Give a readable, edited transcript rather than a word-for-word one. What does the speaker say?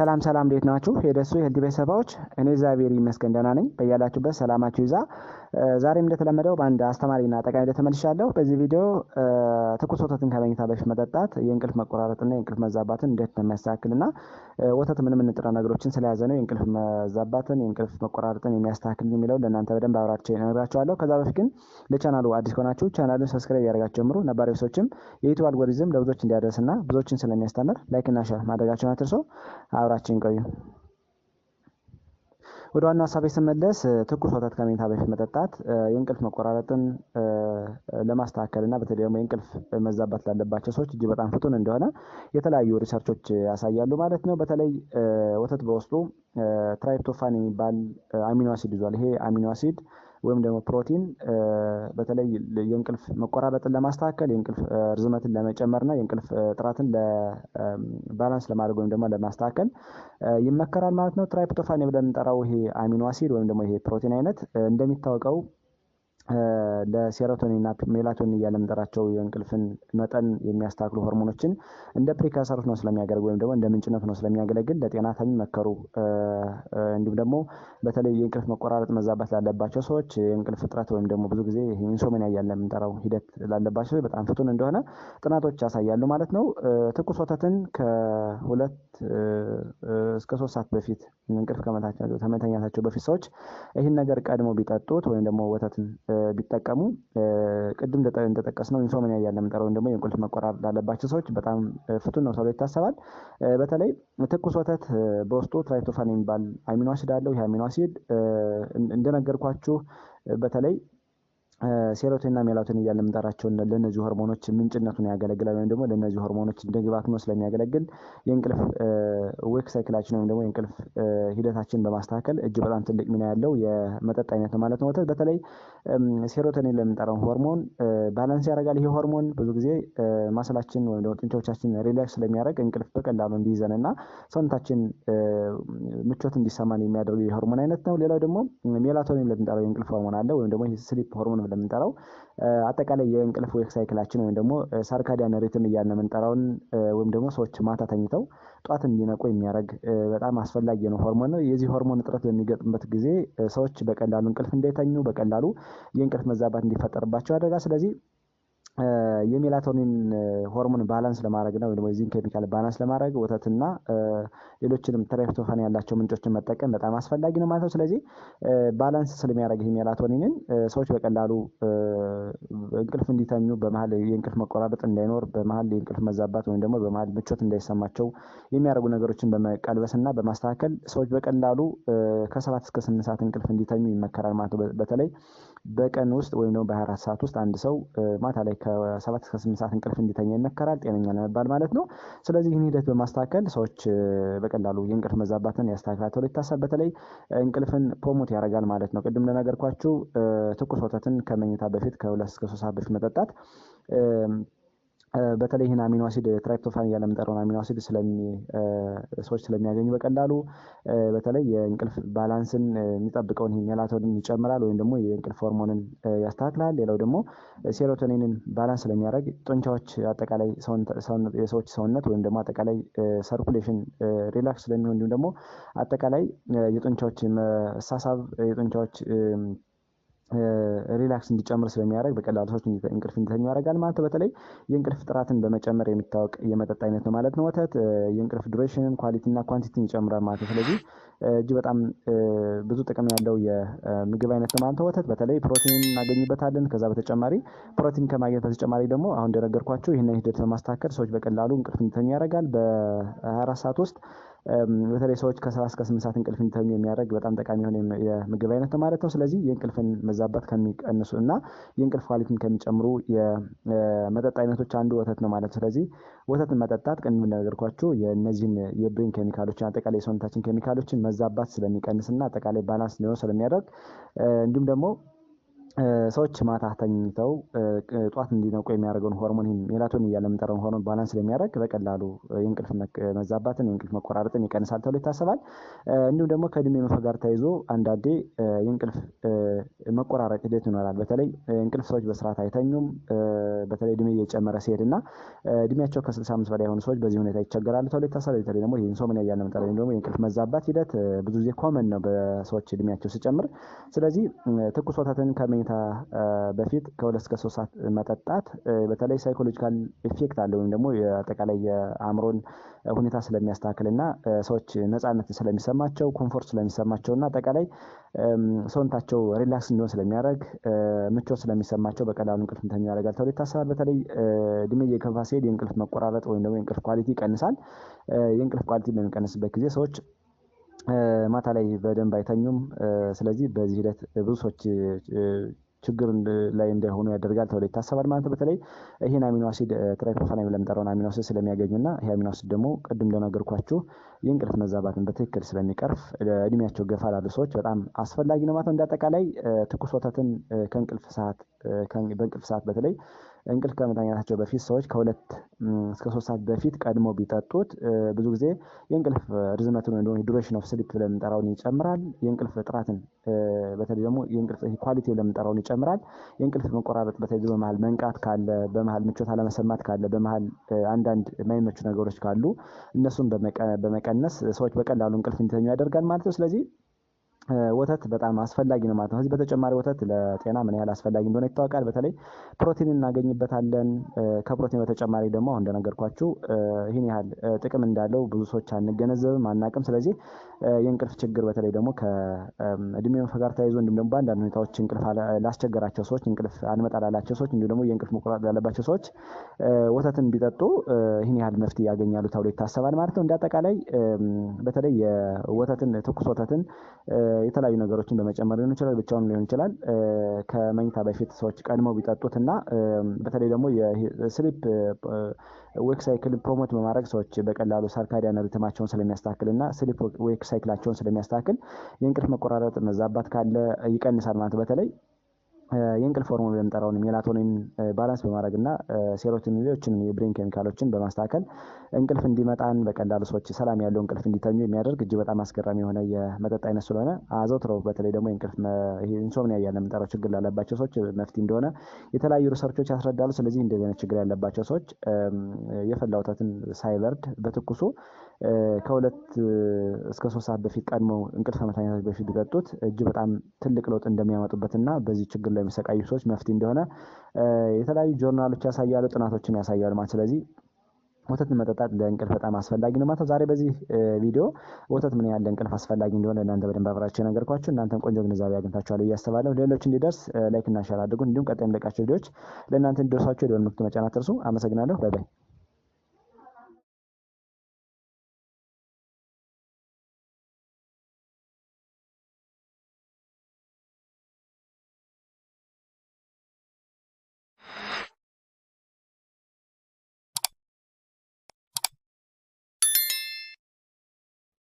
ሰላም ሰላም እንዴት ናችሁ? የደሱ የህልድ ቤተሰቦች እኔ እግዚአብሔር ይመስገን ደህና ነኝ። በያላችሁበት ሰላማችሁ ይዛ። ዛሬም እንደተለመደው በአንድ አስተማሪና ጠቃሚ ቪዲዮ ተመልሻለሁ። በዚህ ቪዲዮ ትኩስ ወተትን ከመኝታ በፊት መጠጣት የእንቅልፍ መቆራረጥና የእንቅልፍ መዛባትን እንዴት እንደሚያስተካክልና ወተት ምን ንጥረ ነገሮችን ስለያዘ ነው የእንቅልፍ መዛባትን የእንቅልፍ መቆራረጥን የሚያስተካክል የሚለው ለእናንተ በደንብ አብራርቼ እነግራችኋለሁ። ከዛ በፊት ግን ለቻናሉ አዲስ ከሆናችሁ ቻናሉን ሰብስክራይብ ያደርጋችሁ ጀምሩ። ነባሪ ሰዎችም የዩቲዩብ አልጎሪዝም ለብዙዎች እንዲያደርስና ብዙዎችን ስለሚያስተምር ላይክ እና ሼር ማድረጋችሁን አትርሱ። አብራችን ቆዩ። ወደ ዋናው ሀሳቤ ስመለስ ትኩስ ወተት ከመኝታ በፊት መጠጣት የእንቅልፍ መቆራረጥን ለማስተካከልና በተለይ ደግሞ የእንቅልፍ መዛባት ላለባቸው ሰዎች እጅግ በጣም ፍቱን እንደሆነ የተለያዩ ሪሰርቾች ያሳያሉ ማለት ነው። በተለይ ወተት በውስጡ ትራይፕቶፋን የሚባል አሚኖ አሲድ ይዟል። ይሄ አሚኖ አሲድ ወይም ደግሞ ፕሮቲን በተለይ የእንቅልፍ መቆራረጥን ለማስተካከል የእንቅልፍ ርዝመትን ለመጨመርና የእንቅልፍ ጥራትን ለባላንስ ለማድረግ ወይም ደግሞ ለማስተካከል ይመከራል ማለት ነው። ትራይፕቶፋን ብለን የምንጠራው ይሄ አሚኖ አሲድ ወይም ደግሞ ይሄ ፕሮቲን አይነት እንደሚታወቀው ለሴሮቶኒን እና ሜላቶኒን እያለ የምንጠራቸው የእንቅልፍን መጠን የሚያስተካክሉ ሆርሞኖችን እንደ ፕሪካሰር ነው ስለሚያገለግል ወይም ደግሞ እንደ ምንጭነት ነው ስለሚያገለግል ለጤና ከሚመከሩ እንዲሁም ደግሞ በተለይ የእንቅልፍ መቆራረጥ መዛባት ላለባቸው ሰዎች የእንቅልፍ እጥረት ወይም ደግሞ ብዙ ጊዜ ኢንሶምኒያ እያለ የምንጠራው ሂደት ላለባቸው ሰዎች በጣም ፍቱን እንደሆነ ጥናቶች ያሳያሉ ማለት ነው። ትኩስ ወተትን ከ2 እስከ 3 ሰዓት በፊት እንቅልፍ ከመተኛታቸው በፊት ሰዎች ይህን ነገር ቀድሞ ቢጠጡት ወይም ደግሞ ወተትን ቢጠቀሙ ቅድም እንደጠቀስነው ኢንሶምኒያ እያለ የምንጠራው ደግሞ የእንቅልፍ መቆራረጥ ላለባቸው ሰዎች በጣም ፍቱን ነው ተብሎ ይታሰባል። በተለይ ትኩስ ወተት በውስጡ ትራይፕቶፋን የሚባል አሚኖ አሲድ አለው። ይህ አሚኖ አሲድ እንደነገርኳችሁ በተለይ ሴሮቶኒንና ሜላቶኒን እያለ የምንጠራቸው ለእነዚህ ሆርሞኖች ምንጭነቱን ያገለግላል ወይም ደግሞ ለእነዚህ ሆርሞኖች እንደ ግብዓት ሆኖ ስለሚያገለግል የእንቅልፍ ዌክ ሳይክላችን ወይም ደግሞ የእንቅልፍ ሂደታችን በማስተካከል እጅግ በጣም ትልቅ ሚና ያለው የመጠጥ አይነት ነው ማለት ነው። ወተት በተለይ ሴሮቶኒን ለምንጠራው ሆርሞን ባላንስ ያደርጋል። ይሄ ሆርሞን ብዙ ጊዜ ማስላችን ወይም ደግሞ ጡንቻዎቻችን ሪላክስ ስለሚያደርግ እንቅልፍ በቀላሉ እንዲይዘንና ሰውነታችን ምቾት እንዲሰማን የሚያደርግ የሆርሞን አይነት ነው። ሌላው ደግሞ ሜላቶኒን ለምንጠራው የእንቅልፍ ሆርሞን አለ ወይም ደግሞ ስሊፕ ሆርሞን ለምንጠራው አጠቃላይ የእንቅልፍ ዌክ ሳይክላችን ወይም ደግሞ ሳርካዲያን ሪትም እያልን የምንጠራውን ወይም ደግሞ ሰዎች ማታ ተኝተው ጧት እንዲነቁ የሚያደርግ በጣም አስፈላጊ ነው ሆርሞን ነው። የዚህ ሆርሞን እጥረት በሚገጥምበት ጊዜ ሰዎች በቀላሉ እንቅልፍ እንዳይተኙ በቀላሉ የእንቅልፍ መዛባት እንዲፈጠርባቸው ያደርጋል። ስለዚህ የሜላቶኒን ሆርሞን ባላንስ ለማድረግ ነው ወይ የዚህን ኬሚካል ባላንስ ለማድረግ ወተትና ሌሎችንም ትራይፕቶፋን ያላቸው ምንጮችን መጠቀም በጣም አስፈላጊ ነው ማለት ነው። ስለዚህ ባላንስ ስለሚያደርግ ይሄ ሜላቶኒንን ሰዎች በቀላሉ እንቅልፍ እንዲተኙ በመሀል የእንቅልፍ መቆራረጥ እንዳይኖር በመሀል የእንቅልፍ መዛባት ወይም ደግሞ በመሀል ምቾት እንዳይሰማቸው የሚያደርጉ ነገሮችን በመቀልበስና በማስተካከል ሰዎች በቀላሉ ከ7 እስከ 8 ሰዓት እንቅልፍ እንዲተኙ ይመከራል ማለት ነው። በተለይ በቀን ውስጥ ወይም ደግሞ በ24 ሰዓት ውስጥ አንድ ሰው ማታ ላይ ከ7 እስከ 8 ሰዓት እንቅልፍ እንዲተኛ ይመከራል ጤነኛ ለመባል ማለት ነው። ስለዚህ ይህን ሂደት በማስተካከል ሰዎች በቀላሉ የእንቅልፍ መዛባትን ያስተካክላል ተብሎ ይታሰባል። በተለይ እንቅልፍን ፕሮሞት ያደርጋል ማለት ነው። ቅድም እንደነገርኳችሁ ትኩስ ወተትን ከመኝታ በፊት ከ2 እስከ 3 ሰዓት በፊት መጠጣት በተለይ ይህን አሚኖ አሲድ ትራይፕቶፋን እያለ የምንጠራውን አሚኖ አሲድ ሰዎች ስለሚያገኙ በቀላሉ በተለይ የእንቅልፍ ባላንስን የሚጠብቀውን ይህ ሜላቶኒን ይጨምራል ወይም ደግሞ የእንቅልፍ ሆርሞንን ያስተካክላል። ሌላው ደግሞ ሴሮቶኒንን ባላንስ ስለሚያደርግ ጡንቻዎች አጠቃላይ የሰዎች ሰውነት ወይም ደግሞ አጠቃላይ ሰርኩሌሽን ሪላክስ ስለሚሆን እንዲሁም ደግሞ አጠቃላይ የጡንቻዎች መሳሳብ የጡንቻዎች ሪላክስ እንዲጨምር ስለሚያደርግ በቀላሉ ሰዎች እንቅልፍ እንዲተኙ ያደርጋል ማለት ነው። በተለይ የእንቅልፍ ጥራትን በመጨመር የሚታወቅ የመጠጥ አይነት ነው ማለት ነው። ወተት የእንቅልፍ ዱሬሽንን ኳሊቲ እና ኳንቲቲን ይጨምራል ማለት ነው። ስለዚህ እጅግ በጣም ብዙ ጥቅም ያለው የምግብ አይነት ነው ማለት ነው። ወተት በተለይ ፕሮቲን እናገኝበታለን። ከዛ በተጨማሪ ፕሮቲን ከማግኘት በተጨማሪ ደግሞ አሁን እንደነገርኳችሁ ይህንን ሂደት በማስተካከል ሰዎች በቀላሉ እንቅልፍ እንዲተኙ ያደርጋል። በ24 ሰዓት ውስጥ በተለይ ሰዎች ከ7 እስከ 8 ሰዓት እንቅልፍ እንዲተኙ የሚያደርግ በጣም ጠቃሚ የሆነ የምግብ አይነት ነው ማለት ነው። ስለዚህ የእንቅልፍን መዛባት ከሚቀንሱ እና የእንቅልፍ ኳሊቲን ከሚጨምሩ የመጠጥ አይነቶች አንዱ ወተት ነው ማለት ነው። ስለዚህ ወተትን መጠጣት ቅድም እንደነገርኳችሁ የእነዚህን የብሬን ኬሚካሎችን አጠቃላይ የሰውነታችን ኬሚካሎችን መዛባት ስለሚቀንስና አጠቃላይ ባላንስ ሊሆን ስለሚያደርግ እንዲሁም ደግሞ ሰዎች ማታ ተኝተው ጧት እንዲነቁ የሚያደርገውን ሆርሞን ሜላቶኒን እያለ የምንጠራውን ሆርሞን ባላንስ ስለሚያደርግ በቀላሉ የእንቅልፍ መዛባትን የእንቅልፍ መቆራረጥን ይቀንሳል ተብሎ ይታሰባል። እንዲሁም ደግሞ ከእድሜ መግፋት ጋር ተያይዞ አንዳንዴ የእንቅልፍ መቆራረጥ ሂደት ይኖራል። በተለይ እንቅልፍ ሰዎች በስርዓት አይተኙም። በተለይ እድሜ እየጨመረ ሲሄድና እድሜያቸው ከ65 በላይ የሆኑ ሰዎች በዚህ ሁኔታ ይቸገራሉ ተብሎ ይታሰባል። በተለይ ደግሞ ኢንሶምኒያ እያለ የምንጠራው ደግሞ የእንቅልፍ መዛባት ሂደት ብዙ ጊዜ ኮመን ነው በሰዎች እድሜያቸው ሲጨምር። ስለዚህ ትኩስ ወተትን ከመኝታ በፊት ከ2 እስከ 3 ሰዓት መጠጣት በተለይ ሳይኮሎጂካል ኢፌክት አለው ወይም ደግሞ የአጠቃላይ የአእምሮን ሁኔታ ስለሚያስተካክልና ሰዎች ነፃነት ስለሚሰማቸው ኮምፎርት ስለሚሰማቸውና አጠቃላይ ሰውነታቸው ሪላክስ እንዲሆን ስለሚያደርግ ምቾት ስለሚሰማቸው በቀላሉ እንቅልፍ እንተኛ ያደርጋል ተብሎ ይታሰባል። በተለይ እድሜ እየገፋ ሲሄድ የእንቅልፍ መቆራረጥ ወይም ደግሞ የእንቅልፍ ኳሊቲ ይቀንሳል። የእንቅልፍ ኳሊቲ በሚቀንስበት ጊዜ ሰዎች ማታ ላይ በደንብ አይተኙም። ስለዚህ በዚህ ሂደት ብዙ ሰዎች ችግር ላይ እንዳይሆኑ ያደርጋል ተብሎ ይታሰባል ማለት ነው። በተለይ ይሄን አሚኖ አሲድ ትራይፕቶፋን ብለን የምንጠራውን አሚኖ አሲድ ስለሚያገኙና ይሄ አሚኖ አሲድ ደግሞ ቅድም እንደነገርኳችሁ የእንቅልፍ መዛባትን በትክክል ስለሚቀርፍ እድሜያቸው ገፋ ላሉ ሰዎች በጣም አስፈላጊ ነው ማለት ነው። እንዳጠቃላይ ትኩስ ወተትን በእንቅልፍ ሰዓት በተለይ እንቅልፍ ከመተኛታቸው በፊት ሰዎች ከ2 እስከ 3 ሰዓት በፊት ቀድሞ ቢጠጡት ብዙ ጊዜ የእንቅልፍ ርዝመትን ወይም ደግሞ ዱሬሽን ኦፍ ስሊፕ ብለን የምንጠራውን ይጨምራል። የእንቅልፍ ጥራትን በተለይ ደግሞ የእንቅልፍ ኳሊቲ ብለን የምንጠራውን ይጨምራል። የእንቅልፍ መቆራረጥ በተለይ በመሀል መንቃት ካለ፣ በመሀል ምቾት አለመሰማት ካለ፣ በመሀል አንዳንድ የማይመቹ ነገሮች ካሉ እነሱን በመቀነስ ሰዎች በቀላሉ እንቅልፍ እንዲተኙ ያደርጋል ማለት ነው። ስለዚህ ወተት በጣም አስፈላጊ ነው ማለት ነው። ከዚህ በተጨማሪ ወተት ለጤና ምን ያህል አስፈላጊ እንደሆነ ይታወቃል። በተለይ ፕሮቲን እናገኝበታለን። ከፕሮቲን በተጨማሪ ደግሞ አሁን እንደነገርኳችሁ ይህን ያህል ጥቅም እንዳለው ብዙ ሰዎች አንገነዘብም፣ አናቅም። ስለዚህ የእንቅልፍ ችግር በተለይ ደግሞ ከእድሜ መግፋት ጋር ተያይዞ እንዲሁም ደግሞ በአንዳንድ ሁኔታዎች እንቅልፍ ላስቸገራቸው ሰዎች፣ እንቅልፍ አልመጣ ላላቸው ሰዎች እንዲሁም ደግሞ የእንቅልፍ መቆራረጥ ላለባቸው ሰዎች ወተትን ቢጠጡ ይህን ያህል መፍትሄ ያገኛሉ ተብሎ ይታሰባል ማለት ነው። እንዳጠቃላይ በተለይ የወተትን ትኩስ ወተትን የተለያዩ ነገሮችን በመጨመር ሊሆን ይችላል፣ ብቻውን ሊሆን ይችላል። ከመኝታ በፊት ሰዎች ቀድመው ቢጠጡትና በተለይ ደግሞ የስሊፕ ዌክ ሳይክል ፕሮሞት በማድረግ ሰዎች በቀላሉ ሳርካዲያን ሪትማቸውን ስለሚያስተካክልና ስሊፕ ዌክ ሳይክላቸውን ስለሚያስተካክል የእንቅልፍ መቆራረጥ መዛባት ካለ ይቀንሳል ማለት በተለይ የእንቅልፍ ሆርሞን የምንጠራውን ሜላቶኒን ባላንስ በማድረግና ሴሮቶኒን ሌሎችንም የብሬን ኬሚካሎችን በማስተካከል እንቅልፍ እንዲመጣን በቀላሉ ሰዎች ሰላም ያለው እንቅልፍ እንዲተኙ የሚያደርግ እጅግ በጣም አስገራሚ የሆነ የመጠጥ አይነት ስለሆነ አዘውትረው በተለይ ደግሞ የእንቅልፍ ኢንሶምኒያ እያለ የምንጠራው ችግር ላለባቸው ሰዎች መፍትሄ እንደሆነ የተለያዩ ሪሰርቾች ያስረዳሉ። ስለዚህ እንደዚህ አይነት ችግር ያለባቸው ሰዎች የፈላ ወተትን ሳይበርድ በትኩሱ ከ2 እስከ 3 ሰዓት በፊት ቀድመው እንቅልፍ ከመተኛታቸው በፊት ቢጠጡት እጅግ በጣም ትልቅ ለውጥ እንደሚያመጡበትና በዚህ ችግር ላይ የሚሰቃዩ ሰዎች መፍትሄ እንደሆነ የተለያዩ ጆርናሎች ያሳያሉ፣ ጥናቶችም ያሳያሉ ማለት። ስለዚህ ወተትን መጠጣት ለእንቅልፍ በጣም አስፈላጊ ነው ማለት ነው። ዛሬ በዚህ ቪዲዮ ወተት ምን ያህል ለእንቅልፍ አስፈላጊ እንደሆነ እናንተ በደንብ አብራችሁ የነገርኳችሁ፣ እናንተም ቆንጆ ግንዛቤ አግኝታችኋል ብዬ አስባለሁ። ሌሎች እንዲደርስ ላይክ እና ሼር አድርጉ። እንዲሁም ቀጣይ የምለቃቸው ቪዲዮዎች ለእናንተ እንዲደርሷችሁ የደወል ምልክቱን መጫን አትርሱ። አመሰግናለሁ። ባይ ባይ።